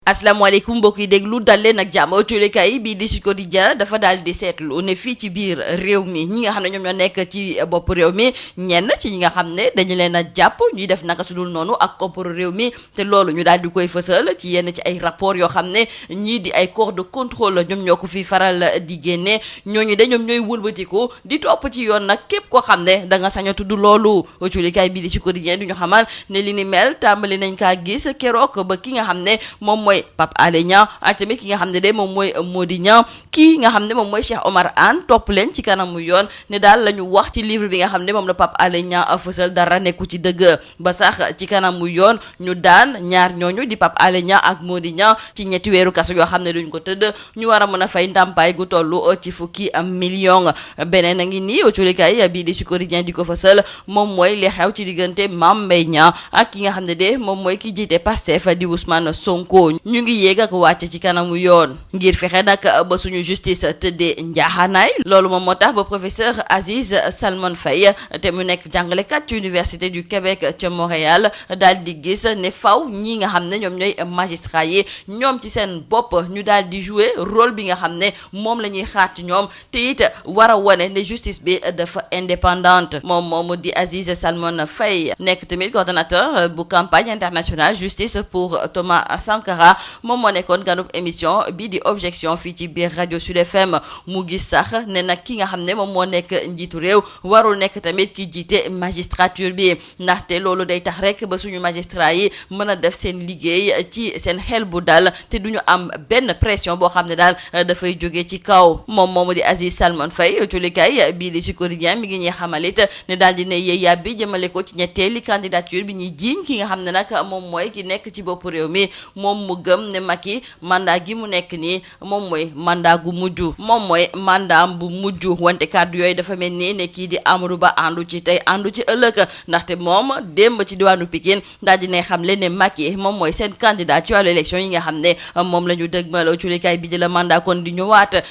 asalaamaaleykum mbokk yi déglu dal leen ak jàmm autolikaay bii di Sud Quotidien dafa daal di seetlu ne fii ci biir réew mi ñi nga xam ne ñoom ñoo nekk ci bopp réew mi ñenn ci ñi nga xam ne dañu leen a jàpp ñuy def naka su dul noonu ak kopparu réew mi te loolu ñu daal di koy fësal ci yenn ci ay rapport yoo xam ne ñii di ay corps de contrôle ñoom ñoo ko fi faral di génne ñooñu de ñoom ñooy wëlbatiku di topp ci yoon nag képp koo xam ne da nga sañ a tudd loolu autolikaay bii di Sud Quotidien du ñu xamal ne li ni mel tàmbali nañ kaa gis keroog ba ki nga xam ne moom mooy Pape Alé Niang ak tamit ki nga xam ne de moom mooy Mody Niang kii nga xam ne moom mooy Cheikh Omar Anne topp leen ci kanamu yoon ne daal la ñu wax ci livre bi nga xam ne moom la Pape Alé Niang fësal dara nekku ci dëgg ba sax ci kanamu yoon ñu daan ñaar ñooñu di Pape Alé Niang ak Mody Niang ci ñetti weeru kaso yoo xam ne duñ ko tëdd ñu war a mën a fay ndàmpaay gu tollu ci fukki million beneen a ngi nii autolikaay bii di Sud Quotidien di ko fësal moom mooy li xew ci diggante Mame Mbaye Niang ak ki nga xam ne de moom mooy ki jiite Pastef di Ousmane Sonko ñu ngi yéeg ak wàcc ci kanamu yoon ngir fexe nag ba suñu justice tëddee njaaxaanaay loolu moom moo tax ba professeur Aziz Salmon Faye te mu nekk jàngalekat ci université du Québec ca Montréal daal di gis ne faw ñi nga xam ne ñoom ñooy magistrat yi ñoom ci seen bopp ñu daal di jouer rôle bi nga xam ne moom la ñuy xaar ci ñoom te it war a wane ne justice bi dafa indépendante moom moomu di Aziz Salmon Faye nekk tamit coordonnateur bu campagne internationale justice pour Thomas Sankara moom moo nekkoon ganub émission bi di objection fii ci biir rajo Sud FM mu gis sax ne nag ki nga xam ne moom moo nekk njiitu réew warul nekk tamit ki jiite magistrature bi ndaxte loolu day tax rek ba suñu magistrat yi mën a def seen liggéey ci seen xel bu dal te duñu am benn pression boo xam ne daal dafay jóge ci kaw moom moomu di Aziz Salmon Faye autolikaay bii di Sud Quotidien mi ngi ñuy xamalit ne daal di ne yeeyaa bi jëmale ko ci ñetteeli candidature bi ñuy jiiñ ki nga xam ne nag moom mooy ki nekk ci bopp réew mi moom mu gëm ne Macky mandat gi mu nekk nii moom mooy mandat gu mujj moom mooy mandat bu mujj wante kàddu yooyu dafa mel ni ne kii di Amadou Ba àndu ci tey àndu ci ëllëg ndaxte moom démb ci diwaanu Pikine daal di ne xam le ne Macky moom mooy seen candidat ci wàllu élection yi nga xam ne moom la ñu dëgmal culikaay bi di la mandat kon di ñëwaat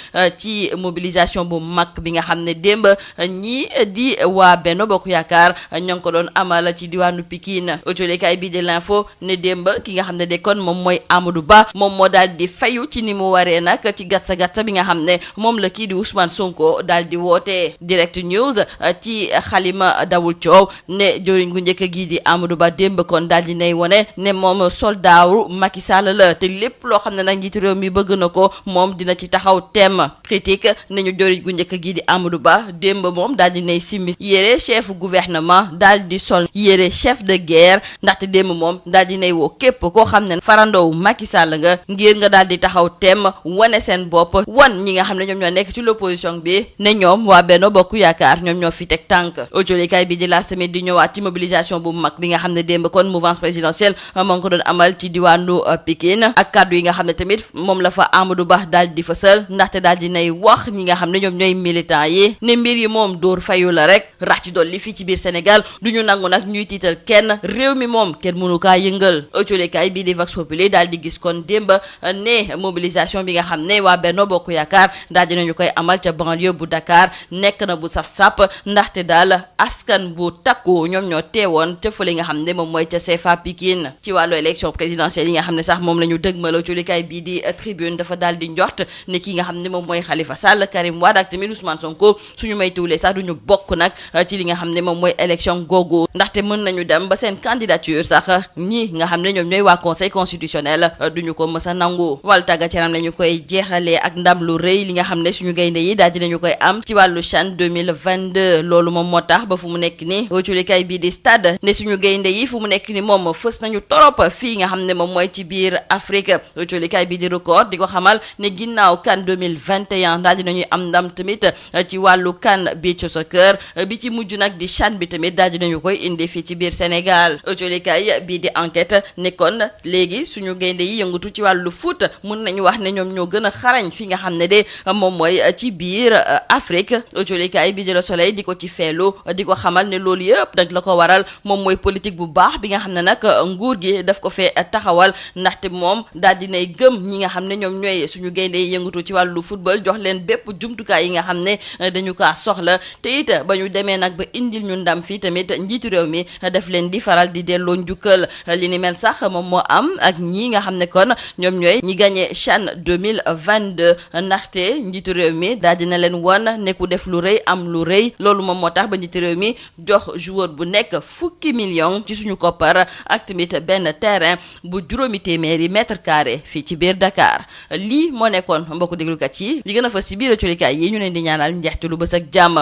ci mobilisation bu mag bi nga xam ne démb ñii di waa Benno Bokk Yaakaar ñoo ngi ko doon amal ci diwaanu Pikine culikaay bi di l'info ne démb ki nga xam ne de kon moom mooy Amadou Ba moom moo daal di fayu ci ni mu waree nag ci gatsa bi nga xam ne moom la kii di Ousmane Sonko daal di woote direct news ci xalima dawul coow ne joriñ gu njëkk gii di Amadou Ba démb kon daal di nay wone ne moom soldaaru Macky Sall la te lépp loo xam ne nag njiitu réew mi bëgg na ko moom dina ci taxaw temm critique nañu joriñ gu njëkk gii di Amadou Ba démb moom daal di nay simmi yére chef gouvernement daal di sol yére chef de guerre ndaxte démb moom daal di nay woo képp koo xam ne farandow Macky Sall nga ngir nga daal di taxaw temm wane seen bopp wan ñi nga xam ne ñoom ñoo nekk ci l'opposition bi ne ñoom waa Benno Bokk Yaakaar ñoom ñoo fi teg tànk autolikaay bi di la semaine di ñëwaat ci mobilisation bu mag bi nga xam ne démb kon mouvance présidentielle moo ngi ko doon amal ci diwaanu Pikine ak kaddu yi nga xam ne tamit moom la fa Amadou Ba daal di fësal ndaxte daal di nay wax ñi nga xam ne ñoom ñooy militants yi ne mbir yi moom dóor fayu la rek rax ci dolli fii ci biir Sénégal du ñu nangu nag ñuy tiital kenn réew mi moom kenn mënu kaa yëngal autolikaay bi di Vox Populi daal di gis kon démb ne mobilisation bi nga xam ne waa Benno Bokk Yaakaar daal dinañu koy amal ca banlieue bu Dakar nekk na bu saf-sap ndaxte daal askan bu takku ñoom ñoo teewoon te fële nga xam ne moom mooy ca CFA Pikine ci wàllu élection présidentielle yi nga xam ne sax moom la ñu dëgmaloo ci likaay bii di tribune dafa daal di njort ne ki nga xam ne moom mooy Khalifa Sall Karim Wade ak tamit Ousmane Sonko suñu may tuulee sax duñu bokk nag ci li nga xam ne moom mooy élection googu ndaxte mën nañu dem ba seen candidature sax ñi nga xam ne ñoom ñooy waa conseil constitutionnel duñu ko mës a nangu wàllu tàggat yaram la ñu koy jeexalee ak ndam lu rëy li nga xam ne suñu gaynde yi daal dinañu koy am ci wàllu CHAN 2022 loolu moom moo tax ba fu mu nekk ni culikaay bii di stade ne suñu gaynde yi fu mu nekk ni moom fës nañu torop fii nga xam ne moom mooy ci biir Afrique culikaay bii di record di ko xamal ne ginnaaw CAN 2021 daal dinañuy am ndam tamit ci wàllu CAN beach soccer bi ci mujj nag di CHAN bi tamit daal dinañu koy indi fii ci biir Sénégal culikaay bii di enquête ne kon léegi suñu gaynde yi yëngatu ci wàllu foot mun nañu wax ne ñoom ñoo gën a xarañ fi nga xam ne de moom mooy ci biir Afrique culikaay bi di Le Soleil di ko ci feelu di ko xamal ne loolu yëpp nag la ko waral moom mooy politique bu baax bi nga xam ne nag nguur gi daf ko fee taxawal ndaxte moom daal dinay gëm ñi nga xam ne ñoom ñooy suñu gaynde yi yëngatu ci wàllu football jox leen bépp jumtukaay yi nga xam ne dañu kaa soxla te it ba ñu demee nag ba indil ñu ndam fii tamit njiitu réew mi daf leen di faral di delloo njukkal li ni mel sax moom moo am ak ñi nga xam ne kon ñoom ñooy ñi gagné CHAN 2022 ndaxte njiitu réew mi daal dina leen won ne ku def lu rëy am lu rëy loolu moom moo tax ba njiitu réew mi jox joueur bu nekk fukki million ci suñu koppar ak tamit benn terrain bu 800 mètres carrés fii ci biir Dakar lii moo nekkoon mbokku déglukat yi li gën a fës ci biir colikaay yi ñu leen di ñaanal njeexte lu bës ak jàmm.